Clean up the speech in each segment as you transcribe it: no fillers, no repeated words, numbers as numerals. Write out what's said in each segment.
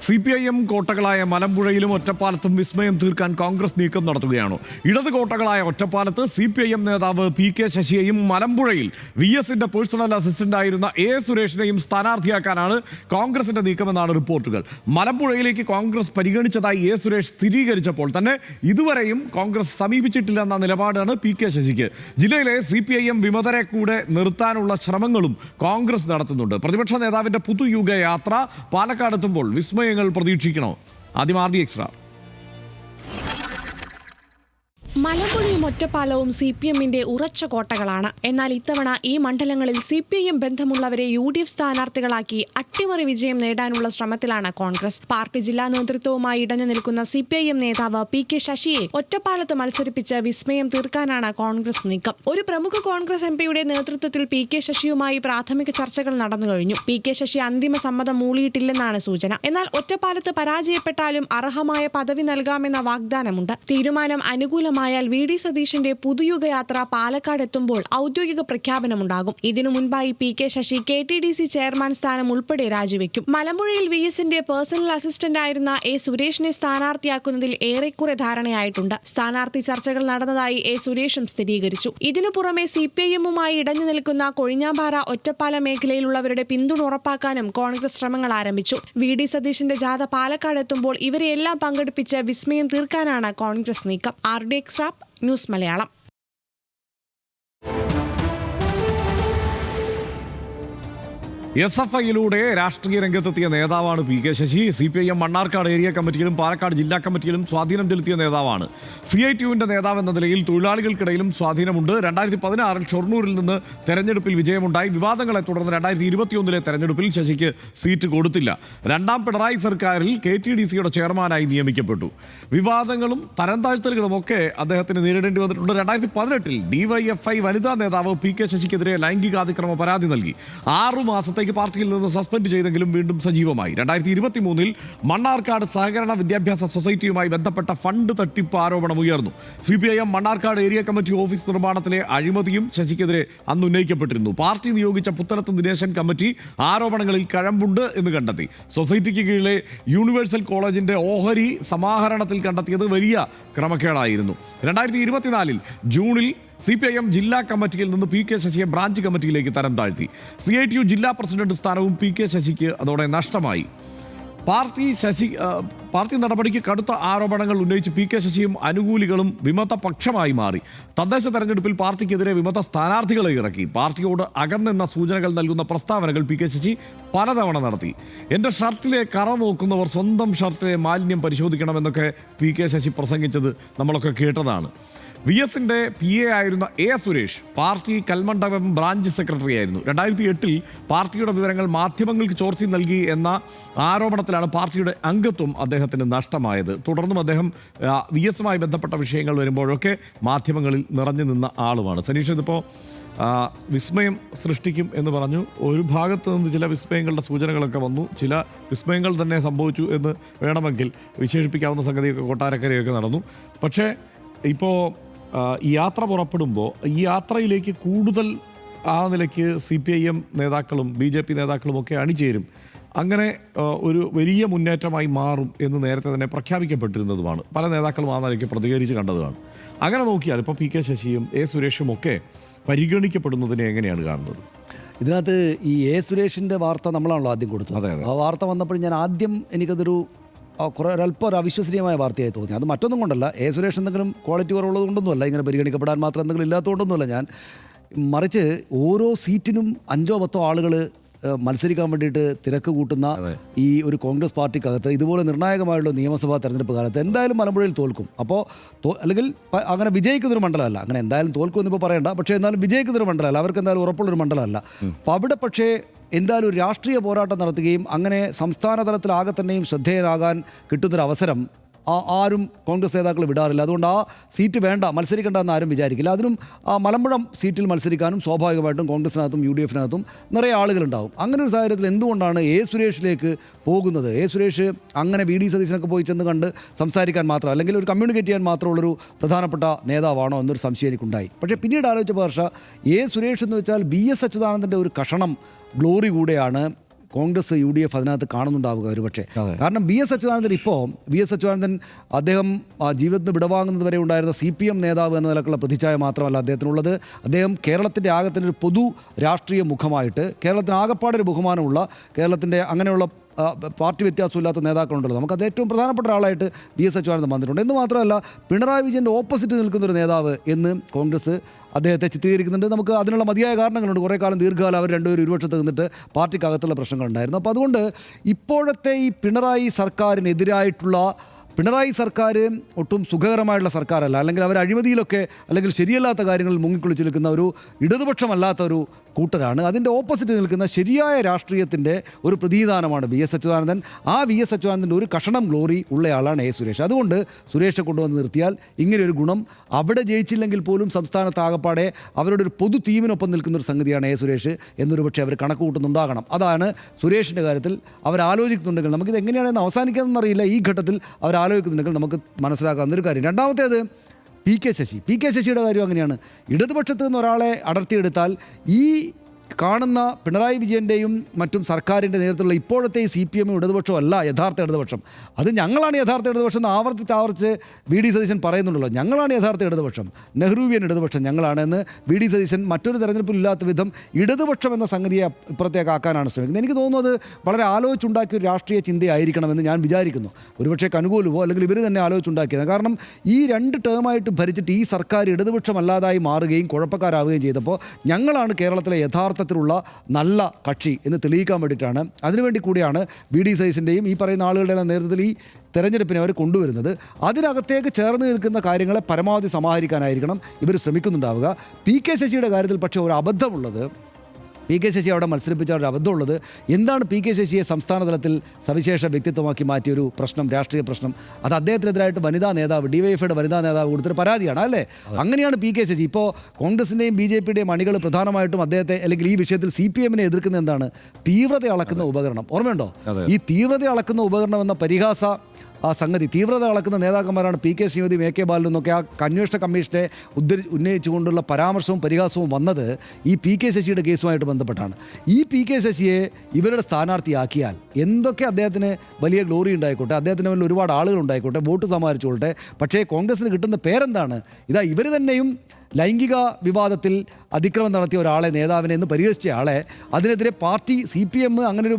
CPIM കോട്ടകളായ മലമ്പുഴയിലും ഒറ്റപ്പാലത്തും വിസ്മയം തീർക്കാൻ കോൺഗ്രസ് നീക്കം നടത്തുകയാണ്. ഇടത് കോട്ടകളായ ഒറ്റപ്പാലത്ത് CPIM നേതാവ് PK ശശിയെയും മലമ്പുഴയിൽ VSന്റെ പേഴ്സണൽ അസിസ്റ്റന്റായിരുന്ന A സുരേഷിനെയും സ്ഥാനാർത്ഥിയാക്കാനാണ് കോൺഗ്രസിന്റെ നീക്കമെന്നാണ് റിപ്പോർട്ടുകൾ. മലമ്പുഴയിലേക്ക് കോൺഗ്രസ് പരിഗണിച്ചതായി A സുരേഷ് സ്ഥിരീകരിച്ചപ്പോൾ തന്നെ ഇതുവരെയും കോൺഗ്രസ് സമീപിച്ചിട്ടില്ലെന്ന നിലപാടാണ് PK ശശിക്ക്. ജില്ലയിലെ CPIM വിമതരെ കൂടെ നിർത്താനുള്ള ശ്രമങ്ങളും കോൺഗ്രസ് നടത്തുന്നുണ്ട്. പ്രതിപക്ഷ നേതാവിന്റെ പുതുയുഗ യാത്ര പാലക്കാടെത്തുമ്പോൾ വിസ്മയങ്ങൾ പ്രതീക്ഷിക്കണോ? ആദ്യം RD എക്സ്ട്രാ. മലമ്പുഴയും ഒറ്റപ്പാലവും CPMന്റെ ഉറച്ച കോട്ടകളാണ്. എന്നാൽ ഇത്തവണ ഈ മണ്ഡലങ്ങളിൽ CPIM ബന്ധമുള്ളവരെ UDF സ്ഥാനാർത്ഥികളാക്കി അട്ടിമറി വിജയം നേടാനുള്ള ശ്രമത്തിലാണ് കോൺഗ്രസ്. പാർട്ടി ജില്ലാ നേതൃത്വവുമായി ഇടഞ്ഞു നിൽക്കുന്ന CPIM നേതാവ് PK ശശിയെ ഒറ്റപ്പാലത്ത് മത്സരിപ്പിച്ച് വിസ്മയം തീർക്കാനാണ് കോൺഗ്രസ് നീക്കം. ഒരു പ്രമുഖ കോൺഗ്രസ് MPയുടെ നേതൃത്വത്തിൽ PK ശശിയുമായി പ്രാഥമിക ചർച്ചകൾ നടന്നു കഴിഞ്ഞു. PK ശശി അന്തിമ സമ്മതം മൂളിയിട്ടില്ലെന്നാണ് സൂചന. എന്നാൽ ഒറ്റപ്പാലത്ത് പരാജയപ്പെട്ടാലും അർഹമായ പദവി നൽകാമെന്ന വാഗ്ദാനമുണ്ട്. തീരുമാനം അനുകൂലമായ VD സതീഷിന്റെ പുതുയുഗയാത്ര പാലക്കാട് എത്തുമ്പോൾ ഔദ്യോഗിക പ്രഖ്യാപനമുണ്ടാകും. ഇതിനു മുൻപായി PK ശശി KTDC ചെയർമാൻ സ്ഥാനം ഉൾപ്പെടെ രാജിവെക്കും. മലമ്പുഴയിൽ VSന്റെ പേഴ്സണൽ അസിസ്റ്റന്റ് ആയിരുന്ന A സുരേഷിനെ സ്ഥാനാർത്ഥിയാക്കുന്നതിൽ ഏറെക്കുറെ ധാരണയായിട്ടുണ്ട്. സ്ഥാനാർത്ഥി ചർച്ചകൾ നടന്നതായി A സുരേഷും സ്ഥിരീകരിച്ചു. ഇതിനു പുറമെ CPIMുമായി ഇടഞ്ഞു നിൽക്കുന്ന കൊഴിഞ്ഞാമ്പാറ ഒറ്റപ്പാല മേഖലയിലുള്ളവരുടെ പിന്തുണ ഉറപ്പാക്കാനും കോൺഗ്രസ് ശ്രമങ്ങൾ ആരംഭിച്ചു. VD സതീഷിന്റെ ജാഥ പാലക്കാട് എത്തുമ്പോൾ ഇവരെയെല്ലാം പങ്കെടുപ്പിച്ച് വിസ്മയം തീർക്കാനാണ് കോൺഗ്രസ് നീക്കം. RD extra, news Malayalam. SFIയിലൂടെ രാഷ്ട്രീയ രംഗത്തെത്തിയ നേതാവാണ് PK Sasi. CPIM Mannarkkad area കമ്മിറ്റിയിലും പാലക്കാട് ജില്ലാ കമ്മിറ്റിയിലും സ്വാധീനം ചെലുത്തിയ നേതാവാണ്. CITUവിന്റെ നേതാവ് എന്ന നിലയിൽ തൊഴിലാളികൾക്കിടയിലും സ്വാധീനമുണ്ട്. 2016 ഷൊർണൂരിൽ നിന്ന് തെരഞ്ഞെടുപ്പിൽ വിജയമുണ്ടായി. വിവാദങ്ങളെ തുടർന്ന് 2021 തെരഞ്ഞെടുപ്പിൽ ശശിക്ക് സീറ്റ് കൊടുത്തില്ല. രണ്ടാം പിണറായി സർക്കാരിൽ KTDCയുടെ ചെയർമാനായി നിയമിക്കപ്പെട്ടു. വിവാദങ്ങളും തരം താഴ്ത്തലുകളും ഒക്കെ അദ്ദേഹത്തിന് നേരിടേണ്ടി വന്നിട്ടുണ്ട്. 2018 DYFI വനിതാ നേതാവ് PK ശശിക്കെതിരെ ലൈംഗികാതിക്രമ പരാതി നൽകി. 6 മാസത്തെ പാർട്ടിയിൽ നിന്ന് സസ്പെൻഡ് ചെയ്തെങ്കിലും വീണ്ടും സജീവമായി. 2023 മണ്ണാർക്കാട് സഹകരണ വിദ്യാഭ്യാസ സൊസൈറ്റിയുമായി ബന്ധപ്പെട്ട ഫണ്ട് തട്ടിപ്പ് ആരോപണം ഉയർന്നു. CPIM Mannarkkad area committee office നിർമ്മാണത്തിലെ അഴിമതിയും ശശിക്കെതിരെ അന്ന് ഉന്നയിക്കപ്പെട്ടിരുന്നു. പാർട്ടി നിയോഗിച്ച പുത്തലത്ത് ദിനേശൻ കമ്മിറ്റി ആരോപണങ്ങളിൽ കഴമ്പുണ്ട് എന്ന് കണ്ടെത്തി. സൊസൈറ്റിക്ക് കീഴിലെ യൂണിവേഴ്സൽ കോളേജിന്റെ ഓഹരി സമാഹരണത്തിൽ കണ്ടെത്തിയത് വലിയ ക്രമക്കേടായിരുന്നു. 2024 ജൂണിൽ CPIM ജില്ലാ കമ്മിറ്റിയിൽ നിന്ന് PK ശശിയെ ബ്രാഞ്ച് കമ്മിറ്റിയിലേക്ക് തരം താഴ്ത്തി. CITU ജില്ലാ പ്രസിഡന്റ് സ്ഥാനവും PK ശശിക്ക് അതോടെ നഷ്ടമായി. പാർട്ടി നടപടിക്ക് കടുത്ത ആരോപണങ്ങൾ ഉന്നയിച്ച് PK ശശിയും അനുകൂലികളും വിമത പക്ഷമായി മാറി. തദ്ദേശ തെരഞ്ഞെടുപ്പിൽ പാർട്ടിക്കെതിരെ വിമത സ്ഥാനാർത്ഥികളെ ഇറക്കി. പാർട്ടിയോട് അകന്നെന്ന സൂചനകൾ നൽകുന്ന പ്രസ്താവനകൾ PK ശശി പലതവണ നടത്തി. എൻ്റെ ഷർട്ടിലെ കറ നോക്കുന്നവർ സ്വന്തം ഷർട്ടിലെ മാലിന്യം പരിശോധിക്കണമെന്നൊക്കെ PK ശശി പ്രസംഗിച്ചത് നമ്മളൊക്കെ കേട്ടതാണ്. VSന്റെ PA ആയിരുന്ന A Suresh party Kalmandapam branch secretary ആയിരുന്നു. 2008 പാർട്ടിയുടെ വിവരങ്ങൾ മാധ്യമങ്ങൾക്ക് ചോർത്തി നൽകി എന്ന ആരോപണത്തിലാണ് പാർട്ടിയുടെ അംഗത്വം അദ്ദേഹത്തിന് നഷ്ടമായത്. തുടർന്നും അദ്ദേഹം VSുമായി ബന്ധപ്പെട്ട വിഷയങ്ങൾ വരുമ്പോഴൊക്കെ മാധ്യമങ്ങളിൽ നിറഞ്ഞു നിന്ന ആളുമാണ്. സനീഷ്, ഇതിപ്പോൾ വിസ്മയം സൃഷ്ടിക്കും എന്ന് പറഞ്ഞു. ഒരു ഭാഗത്ത് നിന്ന് ചില വിസ്മയങ്ങളുടെ സൂചനകളൊക്കെ വന്നു. ചില വിസ്മയങ്ങൾ തന്നെ സംഭവിച്ചു എന്ന് വേണമെങ്കിൽ വിശേഷിപ്പിക്കാവുന്ന സംഗതിയൊക്കെ കൊട്ടാരക്കരയൊക്കെ നടന്നു. പക്ഷേ ഇപ്പോൾ ഈ യാത്ര പുറപ്പെടുമ്പോൾ ഈ യാത്രയിലേക്ക് കൂടുതൽ ആ നിലയ്ക്ക് CPIM നേതാക്കളും BJP നേതാക്കളും ഒക്കെ അണിചേരും. അങ്ങനെ ഒരു വലിയ മുന്നേറ്റമായി മാറും എന്ന് നേരത്തെ തന്നെ പ്രഖ്യാപിക്കപ്പെട്ടിരുന്നതുമാണ്. പല നേതാക്കളും ആ നിലയ്ക്ക് പ്രതികരിച്ച് കണ്ടതുമാണ്. അങ്ങനെ നോക്കിയാൽ ഇപ്പോൾ PK ശശിയും A സുരേഷും ഒക്കെ പരിഗണിക്കപ്പെടുന്നതിനെ എങ്ങനെയാണ് കാണുന്നത്? ഇതിനകത്ത് ഈ A സുരേഷിൻ്റെ വാർത്ത നമ്മളാണല്ലോ ആദ്യം കൊടുത്തത്. അതെ. ആ വാർത്ത വന്നപ്പോൾ ഞാൻ ആദ്യം എനിക്കതൊരു ഒരല്പം ഒരു അവിശ്വസനീയമായ വാർത്തയായി തോന്നി. അത് മറ്റൊന്നും കൊണ്ടല്ല, A സുരേഷ് എന്തെങ്കിലും ക്വാളിറ്റി കുറവുള്ളത് കൊണ്ടൊന്നുമല്ല, ഇങ്ങനെ പരിഗണിക്കപ്പെടാൻ മാത്രം എന്തെങ്കിലും ഇല്ലാത്തതുകൊണ്ടൊന്നുമല്ല. ഞാൻ മറിച്ച് ഓരോ സീറ്റിനും 5-10 ആളുകൾ മത്സരിക്കാൻ വേണ്ടിയിട്ട് തിരക്ക് കൂട്ടുന്ന ഈ ഒരു കോൺഗ്രസ് പാർട്ടിക്കകത്ത് ഇതുപോലെ നിർണായകമായുള്ള നിയമസഭാ തെരഞ്ഞെടുപ്പ് കാലത്ത് എന്തായാലും മലമ്പുഴയിൽ തോൽക്കും. അപ്പോൾ അല്ലെങ്കിൽ അങ്ങനെ വിജയിക്കുന്നൊരു മണ്ഡലമല്ല, അങ്ങനെ എന്തായാലും തോൽക്കുമെന്നിപ്പോൾ പറയണ്ട, പക്ഷേ എന്നാലും വിജയിക്കുന്നൊരു മണ്ഡലമല്ല, അവർക്ക് എന്തായാലും ഉറപ്പുള്ളൊരു മണ്ഡലമല്ല. അപ്പോൾ അവിടെ പക്ഷേ എന്തായാലും ഒരു രാഷ്ട്രീയ പോരാട്ടം നടത്തുകയും അങ്ങനെ സംസ്ഥാന തലത്തിലാകെ തന്നെയും ശ്രദ്ധേയരാകാൻ കിട്ടുന്നൊരവസരം ആരും കോൺഗ്രസ് നേതാക്കൾ വിടാറില്ല. അതുകൊണ്ട് ആ സീറ്റ് വേണ്ട, മത്സരിക്കേണ്ട എന്ന് ആരും വിചാരിക്കില്ല. അതിനും ആ മലമ്പുഴ സീറ്റിൽ മത്സരിക്കാനും സ്വാഭാവികമായിട്ടും കോൺഗ്രസിനകത്തും UDFനകത്തും നിറയെ ആളുകളുണ്ടാവും. അങ്ങനെ ഒരു സാഹചര്യത്തിൽ എന്തുകൊണ്ടാണ് A സുരേഷിലേക്ക് പോകുന്നത്? A സുരേഷ് അങ്ങനെ VD സതീശനൊക്കെ പോയി ചെന്ന് കണ്ട് സംസാരിക്കാൻ മാത്രം, അല്ലെങ്കിൽ ഒരു കമ്മ്യൂണിക്കേറ്റ് ചെയ്യാൻ മാത്രമുള്ളൊരു പ്രധാനപ്പെട്ട നേതാവാണോ എന്നൊരു സംശയം എനിക്കുണ്ടായി. പക്ഷേ പിന്നീട് ആലോചിച്ച ഭാഷ A സുരേഷ് എന്ന് വെച്ചാൽ BS അച്യുതാനന്ദൻ്റെ ഒരു കഷണം ഗ്ലോറി കൂടെയാണ് കോൺഗ്രസ് UDF അതിനകത്ത് കാണുന്നുണ്ടാവുക ഒരുപക്ഷെ. കാരണം BS അച്യുതാനന്ദൻ ഇപ്പോൾ BS അച്യുതാനന്ദൻ അദ്ദേഹം ജീവിതത്തിന് വിടവാങ്ങുന്നത് വരെ ഉണ്ടായിരുന്ന CPM നേതാവ് എന്ന നിലക്കുള്ള പ്രതിച്ഛായ മാത്രമല്ല അദ്ദേഹത്തിനുള്ളത്. അദ്ദേഹം കേരളത്തിൻ്റെ ആകത്തിൻ്റെ ഒരു പൊതു രാഷ്ട്രീയ മുഖമായിട്ട് കേരളത്തിന് ആകപ്പാടെ ഒരു ബഹുമാനമുള്ള കേരളത്തിൻ്റെ അങ്ങനെയുള്ള പാർട്ടി വ്യത്യാസമില്ലാത്ത നേതാക്കളുണ്ടല്ലോ. നമുക്കത് ഏറ്റവും പ്രധാനപ്പെട്ട ഒരാളായിട്ട് BS അച്യുതാനന്ദൻ വന്നിട്ടുണ്ട്. എന്ന് മാത്രമല്ല പിണറായി വിജയൻ്റെ ഓപ്പോസിറ്റ് നിൽക്കുന്നൊരു നേതാവ് എന്ന് കോൺഗ്രസ് അദ്ദേഹത്തെ ചിത്രീകരിക്കുന്നുണ്ട്. നമുക്ക് അതിനുള്ള മതിയായ കാരണങ്ങളുണ്ട്. കുറേ കാലം ദീർഘകാലം അവർ രണ്ടുപേരും ഇരുപക്ഷത്ത് നിന്നിട്ട് പാർട്ടിക്കകത്തുള്ള പ്രശ്നങ്ങളുണ്ടായിരുന്നു. അപ്പോൾ അതുകൊണ്ട് ഇപ്പോഴത്തെ ഈ പിണറായി സർക്കാരിനെതിരായിട്ടുള്ള പിണറായി സർക്കാർ ഒട്ടും സുഖകരമായിട്ടുള്ള സർക്കാരല്ല, അല്ലെങ്കിൽ അവർ അഴിമതിയിലൊക്കെ അല്ലെങ്കിൽ ശരിയല്ലാത്ത കാര്യങ്ങളിൽ മുങ്ങിക്കുളിച്ച് നിൽക്കുന്ന ഒരു ഇടതുപക്ഷമല്ലാത്ത ഒരു കൂട്ടരാണ്. അതിൻ്റെ ഓപ്പോസിറ്റ് നിൽക്കുന്ന ശരിയായ രാഷ്ട്രീയത്തിൻ്റെ ഒരു പ്രതിനിധാനമാണ് BS അച്യുതാനന്ദൻ. ആ BS അച്യുതാനന്ദൻ്റെ ഒരു കഷണം ഗ്ലോറി ഉള്ളയാളാണ് സുരേഷ്. അതുകൊണ്ട് സുരേഷെ കൊണ്ടുവന്ന് നിർത്തിയാൽ ഇങ്ങനെയൊരു ഗുണം അവിടെ ജയിച്ചില്ലെങ്കിൽ പോലും സംസ്ഥാനത്ത് ആകപ്പാടെ അവരുടെ ഒരു പൊതു ടീമിനൊപ്പം നിൽക്കുന്ന ഒരു സംഗതിയാണ് സുരേഷ് എന്നൊരു പക്ഷേ അവർ കണക്ക് കൂട്ടുന്നുണ്ടാകണം. അതാണ് സുരേഷിൻ്റെ കാര്യത്തിൽ അവർ ആലോചിക്കുന്നുണ്ടെങ്കിൽ നമുക്കിത് എങ്ങനെയാണെന്ന് അവസാനിക്കാമെന്ന് അറിയില്ല. ഈ ഘട്ടത്തിൽ അവർ ആലോചിക്കുന്നുണ്ടെങ്കിൽ നമുക്ക് മനസ്സിലാക്കാവുന്നൊരു കാര്യം. രണ്ടാമത്തേത് PK ശശി. PK ശശിയുടെ കാര്യം അങ്ങനെയാണ്. ഇടതുപക്ഷത്ത് നിന്ന് ഒരാളെ അടർത്തിയെടുത്താൽ ഈ കാണുന്ന പിണറായി വിജയൻ്റെയും മറ്റും സർക്കാരിൻ്റെ നേതൃത്വത്തിലുള്ള ഇപ്പോഴത്തെ ഈ CPM ഇടതുപക്ഷവും അല്ല യഥാർത്ഥ ഇടതുപക്ഷം. അത് ഞങ്ങളാണ് യഥാർത്ഥ ഇടതുപക്ഷം എന്ന് ആവർത്തിച്ച് VD സതീശൻ പറയുന്നുണ്ടല്ലോ. ഞങ്ങളാണ് യഥാർത്ഥ ഇടതുപക്ഷം, നെഹ്റുവിയൻ ഇടതുപക്ഷം ഞങ്ങളാണ് എന്ന് VD സതീശൻ മറ്റൊരു തെരഞ്ഞെടുപ്പിലില്ലാത്ത വിധം ഇടതുപക്ഷം എന്ന സംഗതിയെ ഇപ്പുറത്തേക്ക് ആക്കാനാണ് ശ്രമിക്കുന്നത്. എനിക്ക് തോന്നുന്നത് വളരെ ആലോചിച്ചുണ്ടാക്കിയ ഒരു രാഷ്ട്രീയ ചിന്തയായിരിക്കണമെന്ന് ഞാൻ വിചാരിക്കുന്നു. ഒരുപക്ഷെ കനുകൂലവോ അല്ലെങ്കിൽ ഇവർ തന്നെ ആലോചിച്ചുണ്ടാക്കിയത്. കാരണം ഈ 2 ടേമായിട്ട് ഭരിച്ചിട്ട് ഈ സർക്കാർ ഇടതുപക്ഷമല്ലാതായി മാറുകയും കുഴപ്പക്കാരാവുകയും ചെയ്തപ്പോൾ ഞങ്ങളാണ് കേരളത്തിലെ യഥാർത്ഥത്തിലുള്ള നല്ല കക്ഷി എന്ന് തെളിയിക്കാൻ വേണ്ടിയിട്ടാണ്, അതിനുവേണ്ടി കൂടിയാണ് VD സതീശൻ്റെയും ഈ പറയുന്ന ആളുകളുടെ നേതൃത്വത്തിൽ ഈ തെരഞ്ഞെടുപ്പിനെ അവർ കൊണ്ടുവരുന്നത്. അതിനകത്തേക്ക് ചേർന്ന് നിൽക്കുന്ന കാര്യങ്ങളെ പരമാവധി സമാഹരിക്കാനായിരിക്കണം ഇവർ ശ്രമിക്കുന്നുണ്ടാവുക. PK ശശിയുടെ കാര്യത്തിൽ പക്ഷേ ഒരു അബദ്ധമുള്ളത്, PK ശശി അവിടെ മത്സരിപ്പിച്ച ഒരു അബദ്ധമുള്ളത് എന്താണ്? PK ശശിയെ സംസ്ഥാന തലത്തിൽ സവിശേഷ വ്യക്തിത്വമാക്കി മാറ്റിയൊരു പ്രശ്നം, രാഷ്ട്രീയ പ്രശ്നം, അത് അദ്ദേഹത്തിനെതിരായിട്ട് വനിതാ നേതാവ് DYFIയുടെ വനിതാ നേതാവ് കൊടുത്തൊരു പരാതിയാണ് അല്ലേ? അങ്ങനെയാണ് PK ശശി. ഇപ്പോൾ കോൺഗ്രസിൻ്റെയും BJPയുടെയും അണികൾ പ്രധാനമായിട്ടും അദ്ദേഹത്തെ അല്ലെങ്കിൽ ഈ വിഷയത്തിൽ CPMനെ എതിർക്കുന്ന എന്താണ്? തീവ്രത അളക്കുന്ന ഉപകരണം. ഓർമ്മയുണ്ടോ? ഈ തീവ്രത അളക്കുന്ന ഉപകരണം എന്ന പരിഹാസ സംഗതി, തീവ്രത അളക്കുന്ന നേതാക്കന്മാരാണ് PK ശ്രീമതി AK ബാലൻ എന്നൊക്കെ ആ അന്വേഷണ കമ്മീഷനെ ഉന്നയിച്ചുകൊണ്ടുള്ള പരാമർശവും പരിഹാസവും വന്നത് ഈ PK ശശിയുടെ കേസുമായിട്ട് ബന്ധപ്പെട്ടാണ്. ഈ PK ശശിയെ ഇവരുടെ സ്ഥാനാർത്ഥിയാക്കിയാൽ എന്തൊക്കെ അദ്ദേഹത്തിന് വലിയ ഗ്ലോറി ഉണ്ടായിക്കോട്ടെ, അദ്ദേഹത്തിന് വലിയ ഒരുപാട് ആളുകൾ ഉണ്ടായിക്കോട്ടെ, വോട്ട് സമാഹരിച്ചുകൊള്ളട്ടെ, പക്ഷേ കോൺഗ്രസിന് കിട്ടുന്ന പേരെന്താണ്? ഇതാ ഇവർ തന്നെയും ലൈംഗിക വിവാദത്തിൽ അതിക്രമം നടത്തിയ ഒരാളെ, നേതാവിനെ എന്ന് പരിഹസിച്ച ആളെ, അതിനെതിരെ പാർട്ടി CPM അങ്ങനൊരു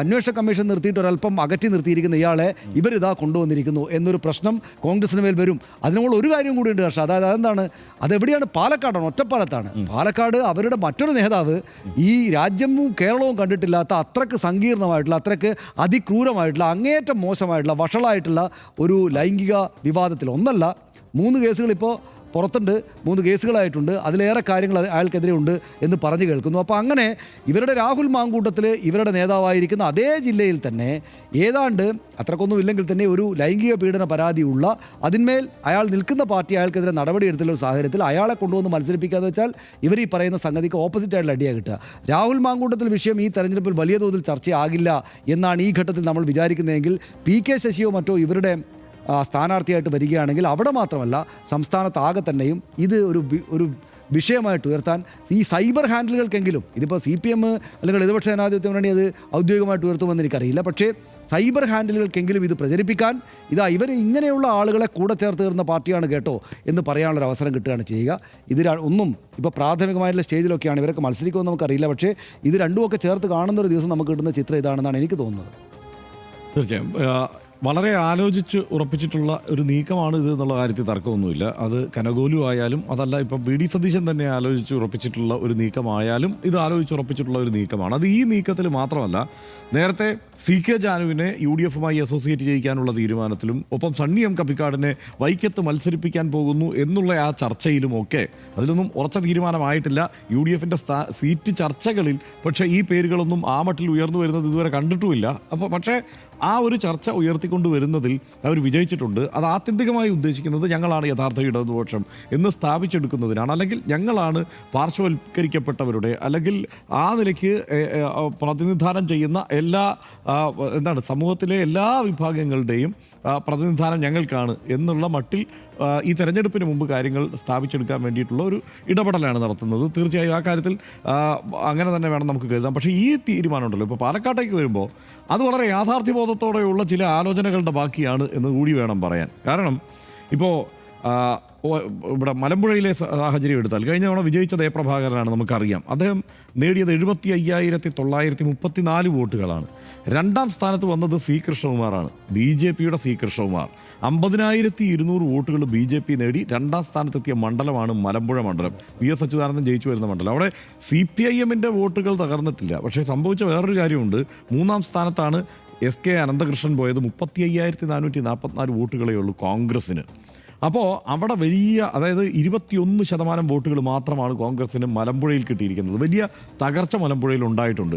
അന്വേഷണ കമ്മീഷൻ നിർത്തിയിട്ട് ഒരല്പം അകറ്റി നിർത്തിയിരിക്കുന്ന ഇയാളെ ഇവരിതാ കൊണ്ടുവന്നിരിക്കുന്നു എന്നൊരു പ്രശ്നം കോൺഗ്രസിന് മേൽ വരും. അതിനുള്ള ഒരു കാര്യം കൂടിയുണ്ട് ഹർഷ. അതായത് അതെന്താണ്? അതെവിടെയാണ്? പാലക്കാടാണ്, ഒറ്റപ്പാലത്താണ്. പാലക്കാട് അവരുടെ മറ്റൊരു നേതാവ് ഈ രാജ്യവും കേരളവും കണ്ടിട്ടില്ലാത്ത അത്രയ്ക്ക് സങ്കീർണമായിട്ടുള്ള, അത്രയ്ക്ക് അതിക്രൂരമായിട്ടുള്ള, അങ്ങേയറ്റം മോശമായിട്ടുള്ള, വഷളായിട്ടുള്ള ഒരു ലൈംഗിക വിവാദത്തിൽ 1 അല്ല 3 കേസുകൾ ഇപ്പോൾ പുറത്തുണ്ട്, 3 കേസുകളായിട്ടുണ്ട്. അതിലേറെ കാര്യങ്ങൾ അയാൾക്കെതിരെ ഉണ്ട് എന്ന് പറഞ്ഞു കേൾക്കുന്നു. അപ്പോൾ അങ്ങനെ ഇവരുടെ രാഹുൽ മാങ്കൂട്ടത്തിൽ ഇവരുടെ നേതാവായിരിക്കുന്ന അതേ ജില്ലയിൽ തന്നെ ഏതാണ്ട് അത്രക്കൊന്നും ഇല്ലെങ്കിൽ തന്നെ ഒരു ലൈംഗിക പീഡന പരാതിയുള്ള, അതിന്മേൽ അയാൾ നിൽക്കുന്ന പാർട്ടി അയാൾക്കെതിരെ നടപടിയെടുത്തുള്ള ഒരു സാഹചര്യത്തിൽ അയാളെ കൊണ്ടുവന്ന് മത്സരിപ്പിക്കാന്ന് വെച്ചാൽ ഇവർ ഈ പറയുന്ന സംഗതിക്ക് ഓപ്പോസിറ്റായിട്ടുള്ള അടിയാണ് കിട്ടുക. രാഹുൽ മാങ്കൂട്ടത്തിൽ വിഷയം ഈ തെരഞ്ഞെടുപ്പിൽ വലിയ തോതിൽ ചർച്ചയാകില്ല എന്നാണ് ഈ ഘട്ടത്തിൽ നമ്മൾ വിചാരിക്കുന്നതെങ്കിൽ PK ശശിയോ മറ്റോ ഇവരുടെ സ്ഥാനാർത്ഥിയായിട്ട് വരികയാണെങ്കിൽ അവിടെ മാത്രമല്ല സംസ്ഥാനത്താകെ തന്നെയും ഇത് ഒരു വിഷയമായിട്ട് ഉയർത്താൻ ഈ സൈബർ ഹാൻഡിലുകൾക്കെങ്കിലും, ഇതിപ്പോൾ CPM അല്ലെങ്കിൽ ഇടതുപക്ഷ ജനാധിപത്യം വേണ്ടി അത് ഔദ്യോഗികമായിട്ട് ഉയർത്തുമെന്ന് എനിക്കറിയില്ല, പക്ഷേ സൈബർ ഹാൻഡിലുകൾക്കെങ്കിലും ഇത് പ്രചരിപ്പിക്കാൻ ഇതാ ഇവർ ഇങ്ങനെയുള്ള ആളുകളെ കൂടെ ചേർത്ത് തീർന്ന പാർട്ടിയാണ് കേട്ടോ എന്ന് പറയാനുള്ളൊരു അവസരം കിട്ടുകയാണ് ചെയ്യുക. ഇത് ഒന്നും ഇപ്പോൾ പ്രാഥമികമായിട്ടുള്ള സ്റ്റേജിലൊക്കെയാണ് ഇവരൊക്കെ മത്സരിക്കുമെന്ന് നമുക്കറിയില്ല, പക്ഷേ ഇത് രണ്ടുമൊക്കെ ചേർത്ത് കാണുന്ന ഒരു ദിവസം നമുക്ക് കിട്ടുന്ന ചിത്രം ഇതാണെന്നാണ് എനിക്ക് തോന്നുന്നത്. തീർച്ചയായും വളരെ ആലോചിച്ച് ഉറപ്പിച്ചിട്ടുള്ള ഒരു നീക്കമാണ് ഇത് എന്നുള്ള കാര്യത്തിൽ തർക്കമൊന്നുമില്ല. അത് കനകോലു ആയാലും അതല്ല ഇപ്പം VD സതീശൻ തന്നെ ആലോചിച്ച് ഉറപ്പിച്ചിട്ടുള്ള ഒരു നീക്കമായാലും ഇത് ആലോചിച്ച് ഉറപ്പിച്ചിട്ടുള്ള ഒരു നീക്കമാണ്. അത് ഈ നീക്കത്തിൽ മാത്രമല്ല, നേരത്തെ CK ജാനുവിനെ UDFുമായി അസോസിയേറ്റ് ചെയ്യിക്കാനുള്ള തീരുമാനത്തിലും ഒപ്പം സണ്ണി M കപ്പിക്കാടിനെ വൈക്കത്ത് മത്സരിപ്പിക്കാൻ പോകുന്നു എന്നുള്ള ആ ചർച്ചയിലുമൊക്കെ അതിലൊന്നും ഉറച്ച തീരുമാനമായിട്ടില്ല. UDFിൻ്റെ സീറ്റ് ചർച്ചകളിൽ പക്ഷേ ഈ പേരുകളൊന്നും ആ മട്ടിൽ ഉയർന്നു വരുന്നത് ഇതുവരെ കണ്ടിട്ടുമില്ല. അപ്പോൾ പക്ഷേ ആ ഒരു ചർച്ച ഉയർത്തിക്കൊണ്ട് വരുന്നതിൽ അവർ വിജയിച്ചിട്ടുണ്ട്. അത് ആത്യന്തികമായി ഉദ്ദേശിക്കുന്നത് ഞങ്ങളാണ് യഥാർത്ഥ ഇടതുപക്ഷം എന്ന് സ്ഥാപിച്ചെടുക്കുന്നതിനാണ്, അല്ലെങ്കിൽ ഞങ്ങളാണ് പാർശ്വവൽക്കരിക്കപ്പെട്ടവരുടെ, അല്ലെങ്കിൽ ആ നിലയ്ക്ക് പ്രതിനിധാനം ചെയ്യുന്ന എല്ലാ സമൂഹത്തിലെ എല്ലാ വിഭാഗങ്ങളുടെയും പ്രതിനിധാനം ഞങ്ങൾക്കാണ് എന്നുള്ള മട്ടിൽ ഈ തെരഞ്ഞെടുപ്പിന് മുമ്പ് കാര്യങ്ങൾ സ്ഥാപിച്ചെടുക്കാൻ വേണ്ടിയിട്ടുള്ള ഒരു ഇടപെടലാണ് നടത്തുന്നത്. തീർച്ചയായും ആ കാര്യത്തിൽ അങ്ങനെ തന്നെ വേണം നമുക്ക് കരുതാം. പക്ഷേ ഈ തീരുമാനമുണ്ടല്ലോ, ഇപ്പോൾ പാലക്കാട്ടേക്ക് വരുമ്പോൾ അത് വളരെ യാഥാർത്ഥ്യബോധത്തോടെയുള്ള ചില ആലോചനകളുടെ ബാക്കിയാണ് എന്ന് കൂടി വേണം പറയാൻ. കാരണം ഇപ്പോൾ ഇവിടെ മലമ്പുഴയിലെ സാഹചര്യം എടുത്താൽ കഴിഞ്ഞ തവണ വിജയിച്ചത് പ്രഭാകരനാണ്, നമുക്കറിയാം. അദ്ദേഹം നേടിയത് 75,934 വോട്ടുകളാണ്. രണ്ടാം സ്ഥാനത്ത് വന്നത് സി കൃഷ്ണകുമാറാണ്, BJPയുടെ സി കൃഷ്ണകുമാർ. 50,200 വോട്ടുകൾ BJP നേടി രണ്ടാം സ്ഥാനത്തെത്തിയ മണ്ഡലമാണ് മലമ്പുഴ മണ്ഡലം. VS അച്യുതാനന്ദൻ ജയിച്ചു വരുന്ന മണ്ഡലം. അവിടെ CPIMൻ്റെ വോട്ടുകൾ തകർന്നിട്ടില്ല. പക്ഷേ സംഭവിച്ച വേറൊരു കാര്യമുണ്ട്. മൂന്നാം സ്ഥാനത്താണ് SK അനന്തകൃഷ്ണൻ പോയത്. 35,444 വോട്ടുകളേ ഉള്ളൂ കോൺഗ്രസ്സിന്. അപ്പോൾ അവിടെ വലിയ, അതായത് 21% വോട്ടുകൾ മാത്രമാണ് കോൺഗ്രസ്സിന് മലമ്പുഴയിൽ കിട്ടിയിരിക്കുന്നത്. വലിയ തകർച്ച മലമ്പുഴയിൽ ഉണ്ടായിട്ടുണ്ട്.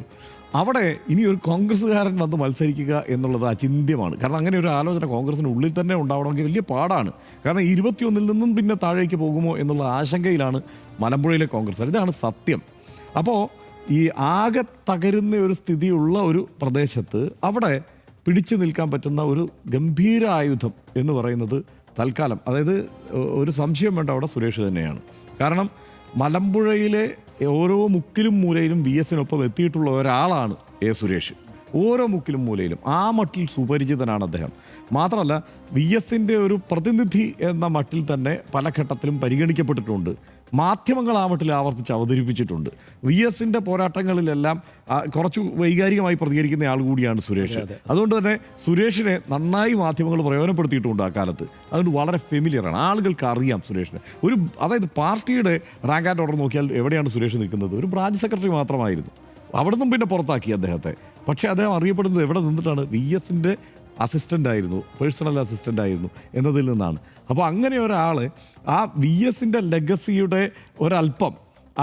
അവിടെ ഇനി ഒരു കോൺഗ്രസ്സുകാരൻ വന്ന് മത്സരിക്കുക എന്നുള്ളത് അചിന്ത്യമാണ്. കാരണം അങ്ങനെ ഒരു ആലോചന കോൺഗ്രസിന് ഉള്ളിൽ തന്നെ ഉണ്ടാവണമെങ്കിൽ വലിയ പാടാണ്. കാരണം 21 നിന്നും പിന്നെ താഴേക്ക് പോകുമോ എന്നുള്ള ആശങ്കയിലാണ് മലമ്പുഴയിലെ കോൺഗ്രസ്. ഇതാണ് സത്യം. അപ്പോൾ ഈ ആകെ തകരുന്ന ഒരു സ്ഥിതിയുള്ള ഒരു പ്രദേശത്ത് അവിടെ പിടിച്ചു നിൽക്കാൻ പറ്റുന്ന ഒരു ഗംഭീര ആയുധം എന്ന് പറയുന്നത് തൽക്കാലം, അതായത് ഒരു സംശയം വേണ്ട, അവിടെ സുരേഷ് തന്നെയാണ്. കാരണം മലമ്പുഴയിലെ ഓരോ മുക്കിലും മൂലയിലും VSനൊപ്പം എത്തിയിട്ടുള്ള ഒരാളാണ് സുരേഷ്. ഓരോ മുക്കിലും മൂലയിലും ആ മട്ടിൽ സുപരിചിതനാണ് അദ്ദേഹം. മാത്രമല്ല VSൻ്റെ ഒരു പ്രതിനിധി എന്ന മട്ടിൽ തന്നെ പല ഘട്ടത്തിലും പരിഗണിക്കപ്പെട്ടിട്ടുണ്ട്. മാധ്യമങ്ങൾ ആ മട്ടിൽ ആവർത്തിച്ച് അവതരിപ്പിച്ചിട്ടുണ്ട്. VSൻ്റെ പോരാട്ടങ്ങളിലെല്ലാം കുറച്ച് വൈകാരികമായി പ്രതികരിക്കുന്ന ആൾ കൂടിയാണ് സുരേഷ്. അതുകൊണ്ട് തന്നെ സുരേഷിനെ നന്നായി മാധ്യമങ്ങൾ പ്രയോജനപ്പെടുത്തിയിട്ടുണ്ട് ആ കാലത്ത്. അതുകൊണ്ട് വളരെ ഫെമിലിയറാണ്, ആളുകൾക്ക് അറിയാം സുരേഷിനെ. അതായത് പാർട്ടിയുടെ റാങ്ക് ആൻഡ് ഓർഡർ നോക്കിയാൽ എവിടെയാണ് സുരേഷ് നിൽക്കുന്നത്? ഒരു ബ്രാഞ്ച് സെക്രട്ടറി മാത്രമായിരുന്നു. അവിടെ നിന്നും പിന്നെ പുറത്താക്കി അദ്ദേഹത്തെ. പക്ഷേ അദ്ദേഹം അറിയപ്പെടുന്നത് എവിടെ നിന്നിട്ടാണ്? VSൻ്റെ അസിസ്റ്റൻ്റ് ആയിരുന്നു, പേഴ്സണൽ അസിസ്റ്റൻ്റ് ആയിരുന്നു എന്നതിൽ നിന്നാണ്. അപ്പോൾ അങ്ങനെ ഒരാൾ ആ VSൻ്റെ ലെഗസിയുടെ ഒരല്പം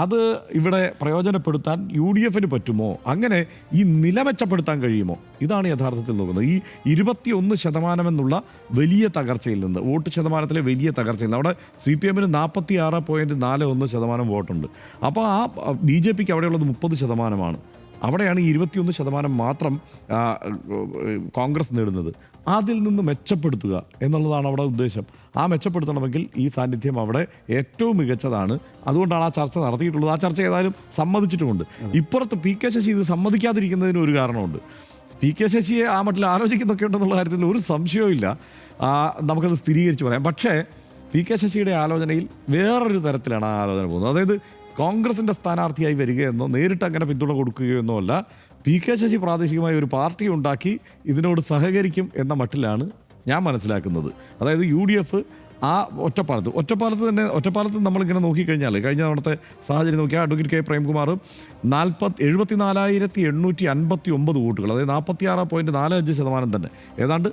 അത് ഇവിടെ പ്രയോജനപ്പെടുത്താൻ UDFന് പറ്റുമോ? അങ്ങനെ ഈ നില മെച്ചപ്പെടുത്താൻ കഴിയുമോ? ഇതാണ് യഥാർത്ഥത്തിൽ നോക്കുന്നത്. ഈ 21% എന്നുള്ള വലിയ തകർച്ചയിൽ നിന്ന്, വോട്ട് ശതമാനത്തിലെ വലിയ തകർച്ചയിൽ നിന്ന്, അവിടെ CPMന് 46.41% വോട്ടുണ്ട്. അപ്പോൾ ആ BJPക്ക് അവിടെയുള്ളത് 30%. അവിടെയാണ് ഈ 21% മാത്രം കോൺഗ്രസ് നേടുന്നത്. അതിൽ നിന്ന് മെച്ചപ്പെടുത്തുക എന്നുള്ളതാണ് അവിടെ ഉദ്ദേശം. ആ മെച്ചപ്പെടുത്തണമെങ്കിൽ ഈ സാന്നിധ്യം അവിടെ ഏറ്റവും മികച്ചതാണ്. അതുകൊണ്ടാണ് ആ ചർച്ച നടത്തിയിട്ടുള്ളത്. ആ ചർച്ച ഏതായാലും സമ്മതിച്ചിട്ടുമുണ്ട്. ഇപ്പുറത്ത് PK ശശി ഇത് സമ്മതിക്കാതിരിക്കുന്നതിന് ഒരു കാരണമുണ്ട്. PK ശശിയെ ആ മട്ടിൽ ആലോചിക്കുന്നൊക്കെ ഉണ്ടെന്നുള്ള കാര്യത്തിൽ ഒരു സംശയവുമില്ല. നമുക്കത് സ്ഥിരീകരിച്ച് പറയാം. പക്ഷേ PK ശശിയുടെ ആലോചനയിൽ വേറൊരു തരത്തിലാണ് ആ ആലോചന പോകുന്നത്. അതായത് കോൺഗ്രസിൻ്റെ സ്ഥാനാർത്ഥിയായി വരികയെന്നോ നേരിട്ട് അങ്ങനെ പിന്തുണ കൊടുക്കുകയോ എന്നോ അല്ല, PK ശശി പ്രാദേശികമായി ഒരു പാർട്ടി ഉണ്ടാക്കി ഇതിനോട് സഹകരിക്കും എന്ന മട്ടിലാണ് ഞാൻ മനസ്സിലാക്കുന്നത്. അതായത് UDF ആ ഒറ്റപ്പാലത്ത് നമ്മളിങ്ങനെ നോക്കിക്കഴിഞ്ഞാൽ കഴിഞ്ഞ തവണത്തെ സാഹചര്യം നോക്കിയാൽ അഡ്വക്കേറ്റ് K പ്രേംകുമാർ 74,859 വോട്ടുകൾ, അതായത് 46.45% തന്നെ ഏതാണ്ട്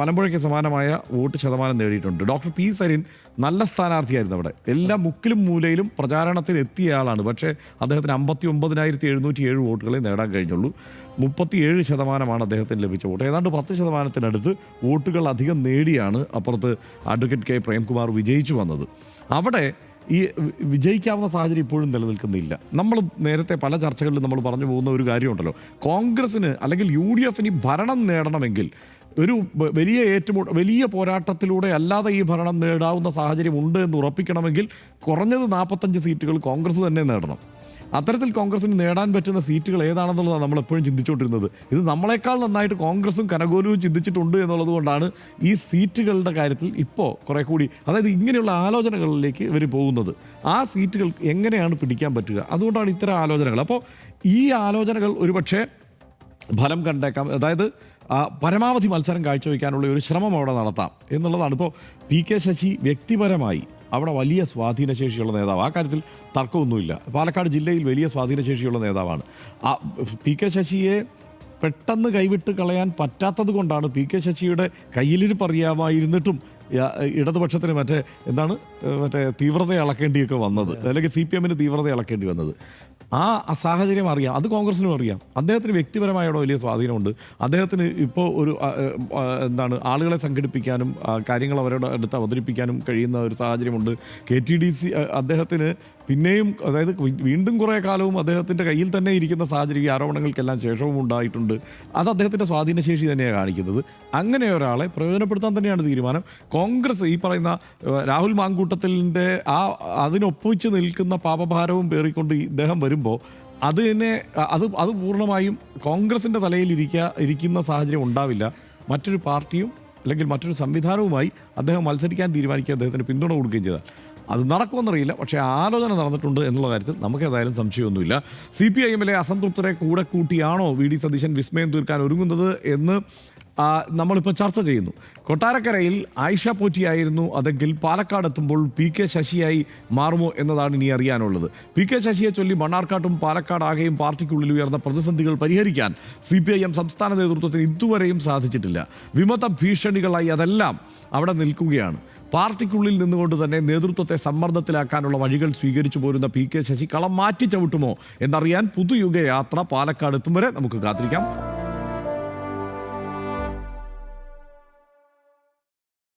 മലമ്പുഴയ്ക്ക് സമാനമായ വോട്ട് ശതമാനം നേടിയിട്ടുണ്ട്. ഡോക്ടർ P സരിൻ നല്ല സ്ഥാനാർത്ഥിയായിരുന്നു. അവിടെ എല്ലാ മുക്കിലും മൂലയിലും പ്രചാരണത്തിൽ എത്തിയ ആളാണ്. പക്ഷേ അദ്ദേഹത്തിന് 59,707 വോട്ടുകളെ നേടാൻ കഴിഞ്ഞുള്ളൂ. 37% അദ്ദേഹത്തിന് ലഭിച്ച വോട്ട്. ഏതാണ്ട് 10%-നടുത്ത് വോട്ടുകൾ അധികം നേടിയാണ് അപ്പുറത്ത് അഡ്വക്കേറ്റ് K പ്രേംകുമാർ വിജയിച്ചു വന്നത്. അവിടെ ഈ വിജയിക്കാവുന്ന സാഹചര്യം ഇപ്പോഴും നിലനിൽക്കുന്നില്ല. നമ്മൾ നേരത്തെ പല ചർച്ചകളിലും നമ്മൾ പറഞ്ഞു പോകുന്ന ഒരു കാര്യമുണ്ടല്ലോ, കോൺഗ്രസ്സിന് അല്ലെങ്കിൽ UDFന് ഭരണം നേടണമെങ്കിൽ ഒരു വലിയ പോരാട്ടത്തിലൂടെ അല്ലാതെ ഈ ഭരണം നേടാവുന്ന സാഹചര്യം ഉണ്ട് എന്ന് ഉറപ്പിക്കണമെങ്കിൽ കുറഞ്ഞത് 45 സീറ്റുകൾ കോൺഗ്രസ് തന്നെ നേടണം. അത്തരത്തിൽ കോൺഗ്രസിന് നേടാൻ പറ്റുന്ന സീറ്റുകൾ ഏതാണെന്നുള്ളതാണ് നമ്മൾ എപ്പോഴും ചിന്തിച്ചുകൊണ്ടിരുന്നത്. ഇത് നമ്മളെക്കാൾ നന്നായിട്ട് കോൺഗ്രസും കനകോലുവും ചിന്തിച്ചിട്ടുണ്ട് എന്നുള്ളത് കൊണ്ടാണ് ഈ സീറ്റുകളുടെ കാര്യത്തിൽ ഇപ്പോൾ കുറെ കൂടി, അതായത് ഇങ്ങനെയുള്ള ആലോചനകളിലേക്ക് ഇവർ പോകുന്നത്. ആ സീറ്റുകൾ എങ്ങനെയാണ് പിടിക്കാൻ പറ്റുക? അതുകൊണ്ടാണ് ഇത്തരം ആലോചനകൾ. അപ്പോൾ ഈ ആലോചനകൾ ഒരുപക്ഷെ ഫലം കണ്ടേക്കാം. അതായത് പരമാവധി മത്സരം കാഴ്ചവെക്കാനുള്ള ഒരു ശ്രമം അവിടെ നടത്താം എന്നുള്ളതാണ്. ഇപ്പോൾ PK ശശി വ്യക്തിപരമായി അവിടെ വലിയ സ്വാധീനശേഷിയുള്ള നേതാവ്, ആ കാര്യത്തിൽ തർക്കമൊന്നുമില്ല. പാലക്കാട് ജില്ലയിൽ വലിയ സ്വാധീനശേഷിയുള്ള നേതാവാണ്. PK ശശിയെ പെട്ടെന്ന് കൈവിട്ട് കളയാൻ പറ്റാത്തത് കൊണ്ടാണ് PK ശശിയുടെ കയ്യിലിരിപ്പ് അറിയാമായിരുന്നിട്ടും ഇടതുപക്ഷത്തിന് മറ്റേ തീവ്രത അളക്കേണ്ടിയൊക്കെ വന്നത്, അല്ലെങ്കിൽ CPMന് തീവ്രത അളക്കേണ്ടി വന്നത്. ആ സാഹചര്യം അറിയാം, അത് കോൺഗ്രസിനും അറിയാം. അദ്ദേഹത്തിന് വ്യക്തിപരമായ അവിടെ വലിയ സ്വാധീനമുണ്ട്. അദ്ദേഹത്തിന് ഇപ്പോൾ ഒരു ആളുകളെ സംഘടിപ്പിക്കാനും കാര്യങ്ങൾ അവരുടെ അടുത്ത് അവതരിപ്പിക്കാനും കഴിയുന്ന ഒരു സാഹചര്യമുണ്ട്. KTDC അദ്ദേഹത്തിന് പിന്നെയും, അതായത് വീണ്ടും കുറേ കാലവും അദ്ദേഹത്തിൻ്റെ കയ്യിൽ തന്നെ ഇരിക്കുന്ന സാഹചര്യം ഈ ആരോപണങ്ങൾക്കെല്ലാം ശേഷവും ഉണ്ടായിട്ടുണ്ട്. അത് അദ്ദേഹത്തിൻ്റെ സ്വാധീനശേഷി തന്നെയാണ് കാണിക്കുന്നത്. അങ്ങനെ ഒരാളെ പ്രയോജനപ്പെടുത്താൻ തന്നെയാണ് തീരുമാനം. കോൺഗ്രസ് ഈ പറയുന്ന രാഹുൽ മാങ്കൂട്ടത്തിലിൻ്റെ അതിനൊപ്പിച്ച് നിൽക്കുന്ന പാപഭാരവും പേറിക്കൊണ്ട് ഇദ്ദേഹം വരുമ്പോൾ അത് പൂർണ്ണമായും കോൺഗ്രസിൻ്റെ തലയിൽ ഇരിക്കുന്ന സാഹചര്യം ഉണ്ടാവില്ല. മറ്റൊരു പാർട്ടിയും അല്ലെങ്കിൽ മറ്റൊരു സംവിധാനവുമായി അദ്ദേഹം മത്സരിക്കാൻ തീരുമാനിക്കുക, അദ്ദേഹത്തിന് പിന്തുണ കൊടുക്കുകയും ചെയ്താൽ അത് നടക്കുമെന്നറിയില്ല. പക്ഷേ ആലോചന നടന്നിട്ടുണ്ട് എന്നുള്ള കാര്യത്തിൽ നമുക്ക് ഏതായാലും സംശയമൊന്നുമില്ല. CPIM-ലെ അസംതൃപ്തരെ കൂടെ കൂട്ടിയാണോ VD സതീശൻ വിസ്മയം തീർക്കാൻ ഒരുങ്ങുന്നത് എന്ന് നമ്മളിപ്പോൾ ചർച്ച ചെയ്യുന്നു. കൊട്ടാരക്കരയിൽ ആയിഷ പോറ്റിയായിരുന്നു അതെങ്കിൽ പാലക്കാട് എത്തുമ്പോൾ PK ശശിയായി മാറുമോ എന്നതാണ് ഇനി അറിയാനുള്ളത്. PK ശശിയെ ചൊല്ലി മണ്ണാർക്കാട്ടും പാലക്കാട് ആകെയും പാർട്ടിക്കുള്ളിൽ ഉയർന്ന പ്രതിസന്ധികൾ പരിഹരിക്കാൻ CPIM സംസ്ഥാന നേതൃത്വത്തിന് ഇതുവരെയും സാധിച്ചിട്ടില്ല. വിമത ഭീഷണികളായി അതെല്ലാം അവിടെ നിൽക്കുകയാണ്. പാർട്ടിക്കുള്ളിൽ നിന്നുകൊണ്ട് തന്നെ നേതൃത്വത്തെ സമ്മർദ്ദത്തിലാക്കാനുള്ള വഴികൾ സ്വീകരിച്ചു പോരുന്ന PK ശശി കളം മാറ്റി ചവിട്ടുമോ എന്നറിയാൻ പുതുയുഗ യാത്ര പാലക്കാട് എത്തും വരെ നമുക്ക് കാത്തിരിക്കാം.